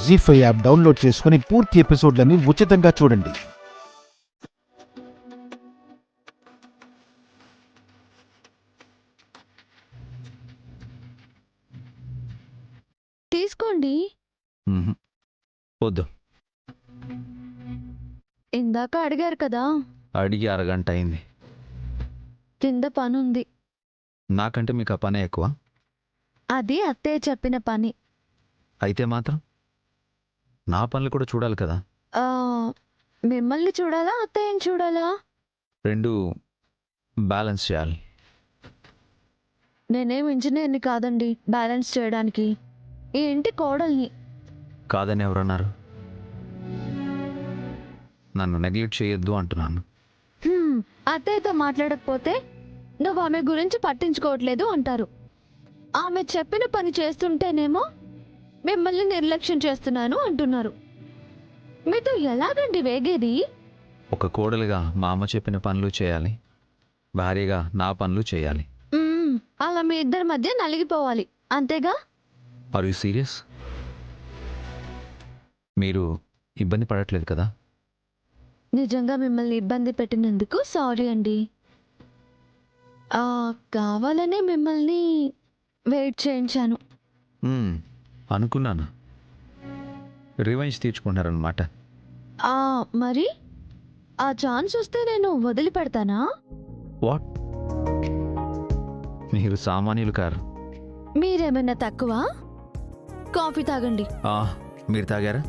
జీ5 app download చేసుకుని పూర్తి ఎపిసోడ్లని ఉచితంగా చూడండి. తీసుకోండి. వద్దు. ఇందాక అడిగారు కదా. అడిగి అరగంట అయింది. కింద పనుంది. నాకంటే మీకు ఆ పనే ఎక్కువ. అది అత్తయ్య చెప్పిన పని. అయితే మాత్రం నా పనులు కూడా చూడాలి కదా. ఆ, మిమ్మల్ని చూడాలా అత్తయ్యని చూడాలా? రెండు బ్యాలెన్స్ చేయాలి. నేనేం ఇంజనీర్ని కాదండి బ్యాలెన్స్ చేయడానికి. ఈ ఇంటి కోడల్ని. కాదని ఎవరన్నారు? నన్ను నెగ్లెక్ట్ చేయొద్దు అంటున్నాను. అత్తయ్యతో మాట్లాడకపోతే నువ్వు ఆమె గురించి పట్టించుకోవట్లేదు అంటారు. ఆమె చెప్పిన పని చేస్తుంటేనేమో మిమ్మల్ని నిర్లక్ష్యం చేస్తున్నాను అంటున్నారు. మీతో ఎలాగండి వేగేది? ఒక కోడలుగా మా అమ్మ చెప్పిన పనులు చేయాలి, భార్యగా నా పనులు చేయాలి. అలా మీ ఇద్దరి మధ్య నలిగిపోవాలి, అంతేగా? Are you serious? మీరు ఇబ్బంది పడట్లేదు కదా? నిజంగా మిమ్మల్ని ఇబ్బంది పెట్టినందుకు సారీ అండి. కావాలనే మిమ్మల్ని వెయిట్ చేయించాను. అనుకున్నాను. రివెంజ్ తీర్చుకుంటారనమాట. మరి ఆ ఛాన్స్ వస్తే నేను వదిలిపెడతానా? వాట్? మీరు సామాన్యులు కారు. మీరేమైనా తక్కువ? కాఫీ తాగండి. మీరు తాగారా?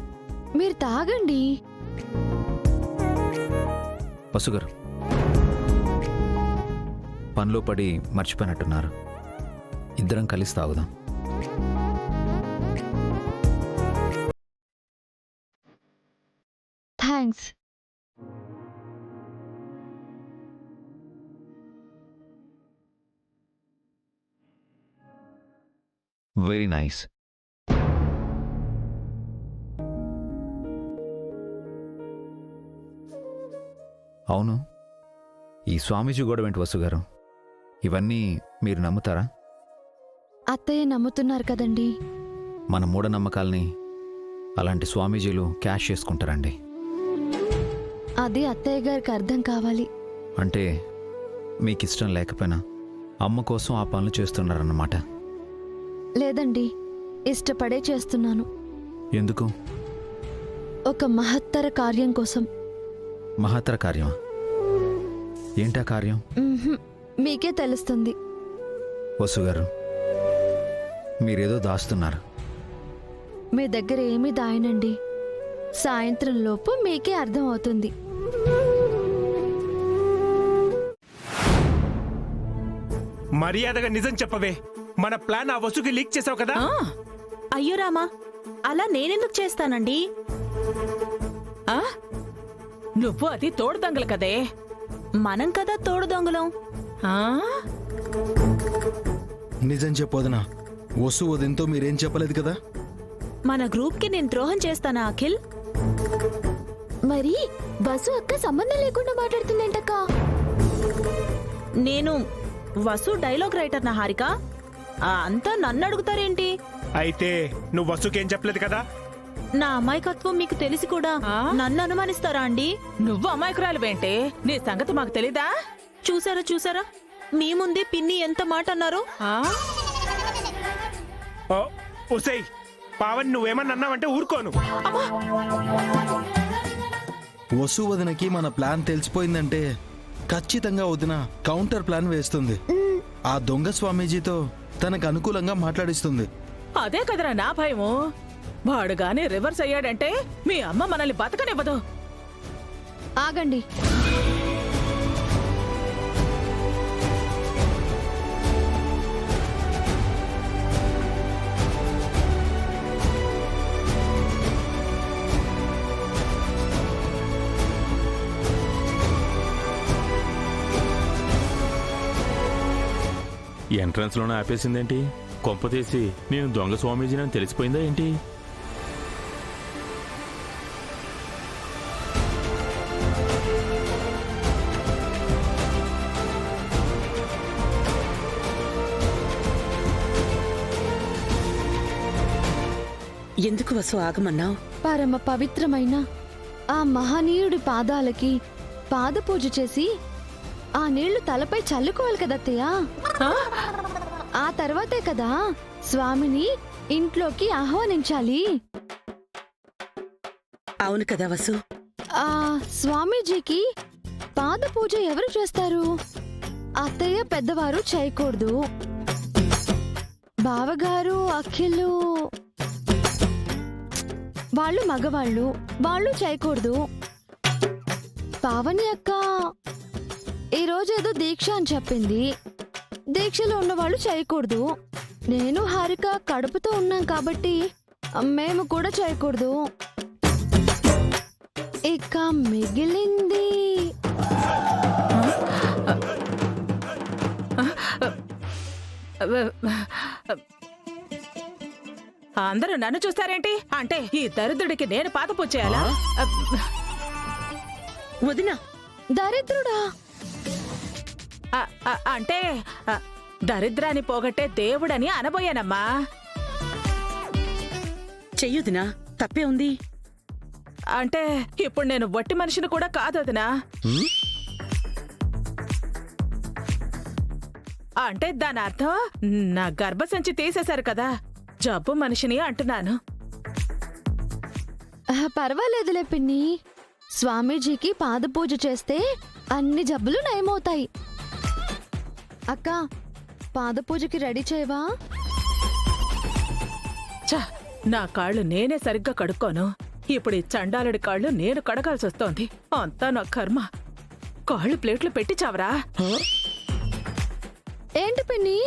మీరు తాగండి. వసుగారు, పనిలో పడి మర్చిపోయినట్టున్నారు. ఇద్దరం కలిసి తాగుదాం. థ్యాంక్స్. Very nice. అవును, ఈ స్వామీజీ గొడవ ఏంటి వసుగారు? ఇవన్నీ మీరు నమ్ముతారా? అత్తయ్య నమ్ముతున్నారు కదండి. మన మూఢనమ్మకాల్ని అలాంటి స్వామీజీలు క్యాష్ చేసుకుంటారండి. అది అత్తయ్య గారికి అర్థం కావాలి. అంటే మీకు ఇష్టం లేకపోయినా అమ్మ కోసం ఆ పనులు చేస్తున్నారన్నమాట. లేదండి, ఇష్టపడే చేస్తున్నాను. ఎందుకు? ఒక మహత్తర కార్యం కోసం. మహత్తర కార్యమా? ఏంటా కార్యం? మీకే తెలుస్తుంది. వసుగారు, మీరేదో దాస్తున్నారు. మీ దగ్గర ఏమీ దాయనండి. సాయంత్రం లోపు మీకే అర్థం అవుతుంది. మర్యాదగా నిజం చెప్పవే. మన ప్లాన్ ఆ వసుకి లీక్ చేసావు కదా? అయ్యో రామా, అలా నేనెందుకు చేస్తానండి? నువ్వు అది తోడు దొంగలు కదే. మనం కదా తోడు దొంగలం. నిజం చెప్పొదనా? వసు వదినతో మీరేం చెప్పలేదు కదా? మన గ్రూప్కి నేను ద్రోహం చేస్తానా అఖిల్? మరి బస్సు అక్క సంబంధం లేకుండా మాట్లాడుతుందేంటక్క? నేను వసు డైలాగ్ రైటర్ నా హారిక. అంతా నన్ను అడుగుతారేంటి? అయితే నువ్వు వసుకేం చెప్పలేదు కదా? నా అమాయకత్వం మీకు తెలిసి కూడా నన్ను అనుమానిస్తారా అండి? నువ్వు అమాయకురాలువేంటే? నీ సంగతి మాకు తెలీదా? చూసారా చూసారా, మీ ముందే పిన్ని ఎంత మాట అన్నారు. ఒసేయ్ పావన్, నువ్వేమన్నా అన్నావంటే ఊరుకోను. వసు వదినకి మన ప్లాన్ తెలిసిపోయిందంటే ఖచ్చితంగా వదిన కౌంటర్ ప్లాన్ వేస్తుంది. ఆ దొంగ స్వామీజీతో తనకు అనుకూలంగా మాట్లాడిస్తుంది. అదే కదరా నా భయము. వాడు గాని రివర్స్ అయ్యాడంటే మీ అమ్మ మనల్ని బతకనివ్వదు. ఆగండి. ఎంట్రన్స్ లోనే ఆపేసిందేంటి? కొంపతీసి నేను దొంగ స్వామీజీని తెలిసిపోయిందా ఏంటి? ఎందుకు వసు ఆగమన్నావు? పరమ పవిత్రమైన ఆ మహనీయుడి పాదాలకి పాదపూజ చేసి ఆ నీళ్లు తలపై చల్లుకోవాలి కదత్తయ్య. ఆ తర్వాతే కదా స్వామిని ఇంట్లోకి ఆహ్వానించాలి. అవును కదా వసు. ఆ స్వామీజీకి పాదపూజ ఎవరు చేస్తారు? అత్తయ్య పెద్దవారు చేయకూడదు. బావగారు అఖిలు వాళ్ళు మగవాళ్ళు, వాళ్ళు చేయకూడదు. పావని అక్క ఈరోజు ఏదో దీక్ష అని చెప్పింది, దీక్షలో ఉన్నవాళ్ళు చేయకూడదు. నేను హారిక కడుపుతో ఉన్నాం కాబట్టి మేము కూడా చేయకూడదు. ఇక మిగిలింది అందరూ నన్ను చూస్తారేంటి? అంటే ఈ దరిద్రుడికి నేను పాదపూజ చేయాలా? వదినా, దరిద్రుడా? అంటే దరిద్రాన్ని పోగొట్టే దేవుడని అనబోయానమ్మా. చెయ్యొదినా, తప్పే ఉంది. అంటే ఇప్పుడు నేను వట్టి మనిషిని కూడా కాదు వదినా. అంటే దాని అర్థం నా గర్భసంచి తీసేశారు కదా, జబ్బు మనిషిని అంటున్నాను. పర్వాలేదులే పిన్ని, స్వామీజీకి పాదపూజ చేస్తే అన్ని జబ్బులు నయమవుతాయి. అక్క పాదపూజకి రెడీ చేయవా? ఛ, నా కాళ్ళు నేనే సరిగ్గా కడుక్కోను. ఇప్పుడు ఈ చండాలుడి కాళ్ళు నేను కడగాల్సి వస్తోంది. అంతా నా కర్మ. కాళ్ళు ప్లేట్లు పెట్టి చావరా? ఏంటి పిన్ని,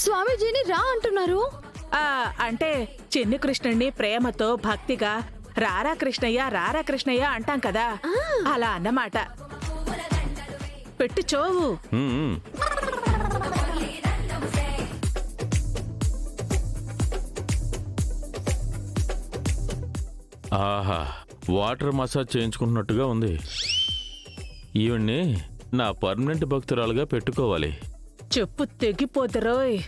స్వామీజీని రా అంటున్నారు? అంటే చిన్ని కృష్ణుణ్ణి ప్రేమతో భక్తిగా రారా కృష్ణయ్య రారా కృష్ణయ్య అంటాం కదా, అలా అన్నమాట. పెట్టి చోవు. ఆహా, వాటర్ మసాజ్ చేయించుకుంటున్నట్టుగా ఉంది. ఈవిడ్ని నా పర్మనెంట్ భక్తురాలుగా పెట్టుకోవాలి. చెప్పు తెగిపోతురోయ్.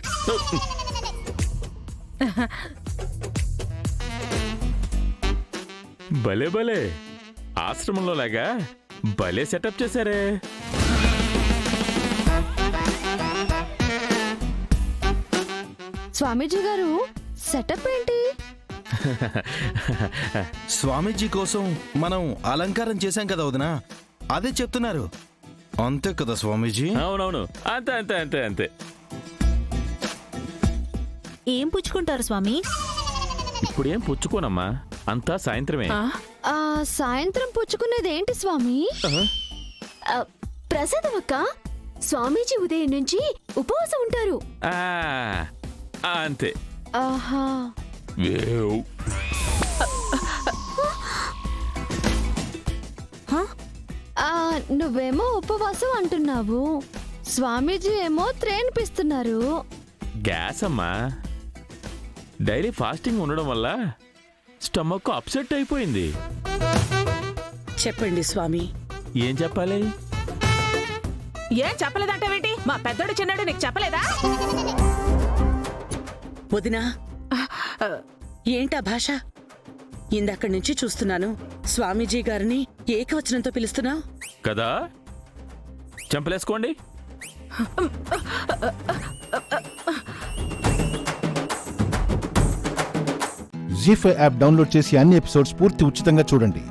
భలే భలే, ఆశ్రమంలో లాగా భలే సెటప్ చేశారే. స్వామీజీ గారు సెటప్ ఏంటి? స్వామీజీ కోసం మనం అలంకారం చేశాం కదా వదినా, అదే చెప్తున్నారు. అంతే కదా స్వామీజీ? అవునవును, అంతే అంతే అంతే అంతే. ఏం పుచ్చుకుంటారు స్వామి? ఇప్పుడేం పుచ్చుకోనమ్మా, అంతా సాయంత్రమే. సాయంత్రం పుచ్చుకునేది ఏంటి స్వామి? ప్రసాదం అక్క. స్వామీజీ ఉదయం నుంచి ఉపవాసం ఉంటారు. అంతే. ఆహా, వేవ్. నువ్వేమో ఉపవాసం అంటున్నావు, స్వామీజీ ఏమో త్రేన్పిస్తున్నారు. గ్యాస్ అమ్మా, డైలీ ఫాస్టింగ్ ఉండడం వల్ల స్టమక్ అప్సెట్ అయిపోయింది. చెప్పండి స్వామి. ఏం చెప్పాలి? ఏం చెప్పలేదంటావేంటి? మా పెద్దోడు చిన్నాడు నీకు చెప్పలేదా? వదినా, ఏంటా భాష? ఇందక్కడి నుంచి చూస్తున్నాను. స్వామీజీ గారిని ఏకవచనంతో పిలుస్తున్నావు కదా, చంపలేసుకోండి. జీ5 యాప్ డౌన్లోడ్ చేసి అన్ని ఎపిసోడ్స్ పూర్తి ఉచితంగా చూడండి.